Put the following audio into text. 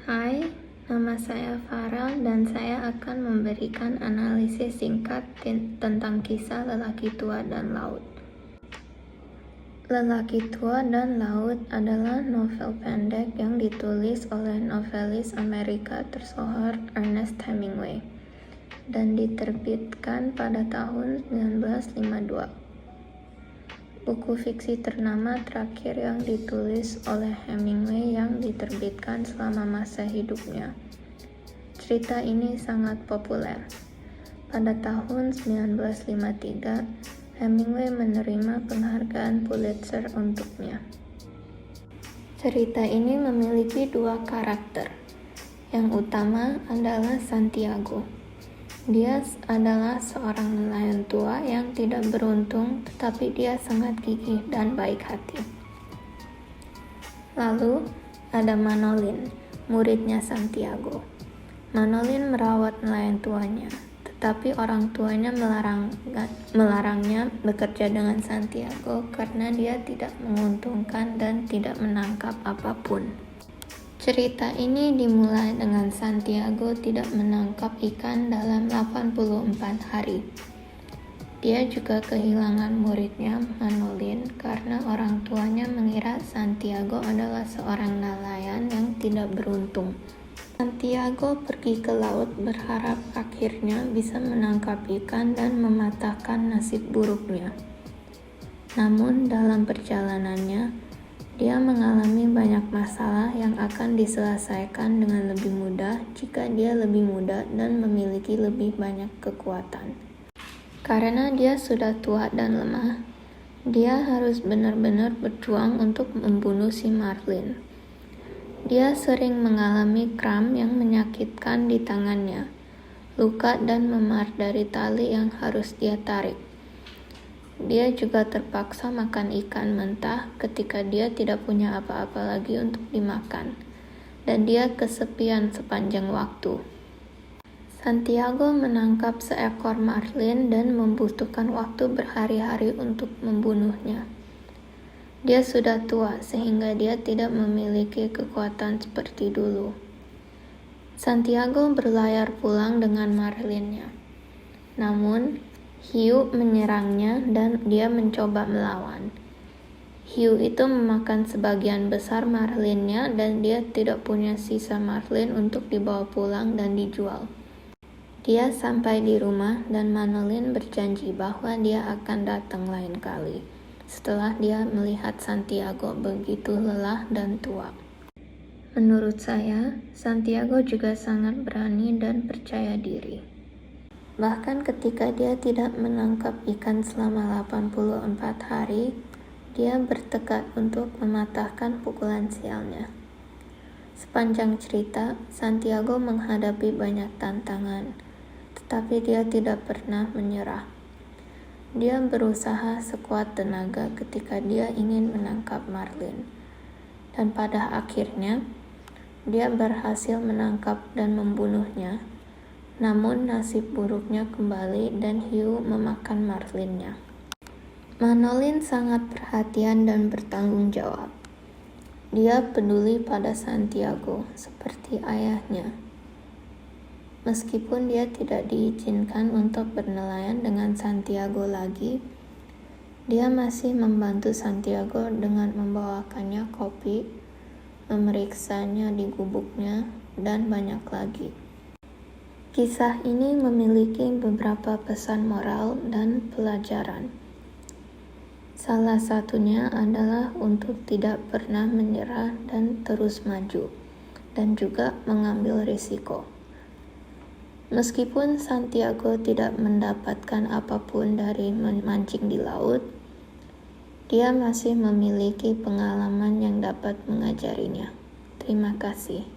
Hai, nama saya Farel dan saya akan memberikan analisis singkat tentang kisah Lelaki Tua dan Laut. Lelaki Tua dan Laut adalah novel pendek yang ditulis oleh novelis Amerika tersohor Ernest Hemingway dan diterbitkan pada tahun 1952. Buku fiksi ternama terakhir yang ditulis oleh Hemingway yang diterbitkan selama masa hidupnya. Cerita ini sangat populer. Pada tahun 1953, Hemingway menerima penghargaan Pulitzer untuknya. Cerita ini memiliki dua karakter. Yang utama adalah Santiago. Dia adalah seorang nelayan tua yang tidak beruntung, tetapi dia sangat gigih dan baik hati. Lalu ada Manolin, muridnya Santiago. Manolin merawat nelayan tuanya, tetapi orang tuanya melarangnya bekerja dengan Santiago karena dia tidak menguntungkan dan tidak menangkap apapun. Cerita ini dimulai dengan Santiago tidak menangkap ikan dalam 84 hari. Dia juga kehilangan muridnya Manolin karena orang tuanya mengira Santiago adalah seorang nelayan yang tidak beruntung. Santiago pergi ke laut berharap akhirnya bisa menangkap ikan dan mematahkan nasib buruknya. Namun dalam perjalanannya, dia mengalami banyak masalah yang akan diselesaikan dengan lebih mudah jika dia lebih muda dan memiliki lebih banyak kekuatan. Karena dia sudah tua dan lemah, dia harus benar-benar berjuang untuk membunuh si Marlin. Dia sering mengalami kram yang menyakitkan di tangannya, luka dan memar dari tali yang harus dia tarik. Dia juga terpaksa makan ikan mentah ketika dia tidak punya apa-apa lagi untuk dimakan, dan dia kesepian sepanjang waktu. Santiago menangkap seekor marlin dan membutuhkan waktu berhari-hari untuk membunuhnya. Dia sudah tua sehingga dia tidak memiliki kekuatan seperti dulu. Santiago berlayar pulang dengan marlinnya. Namun, hiu menyerangnya dan dia mencoba melawan. Hiu itu memakan sebagian besar marlinnya dan dia tidak punya sisa marlin untuk dibawa pulang dan dijual. Dia sampai di rumah dan Manolin berjanji bahwa dia akan datang lain kali setelah dia melihat Santiago begitu lelah dan tua. Menurut saya, Santiago juga sangat berani dan percaya diri. Bahkan ketika dia tidak menangkap ikan selama 84 hari, dia bertekad untuk mematahkan pukulan sialnya. Sepanjang cerita, Santiago menghadapi banyak tantangan, tetapi dia tidak pernah menyerah. Dia berusaha sekuat tenaga ketika dia ingin menangkap marlin, dan pada akhirnya, dia berhasil menangkap dan membunuhnya. Namun nasib buruknya kembali dan hiu memakan marlinnya. Manolin sangat perhatian dan bertanggung jawab. Dia peduli pada Santiago seperti ayahnya. Meskipun dia tidak diizinkan untuk bernelayan dengan Santiago lagi, dia masih membantu Santiago dengan membawakannya kopi, memeriksanya di gubuknya, dan banyak lagi. Kisah ini memiliki beberapa pesan moral dan pelajaran. Salah satunya adalah untuk tidak pernah menyerah dan terus maju, dan juga mengambil risiko. Meskipun Santiago tidak mendapatkan apapun dari memancing di laut, dia masih memiliki pengalaman yang dapat mengajarinya. Terima kasih.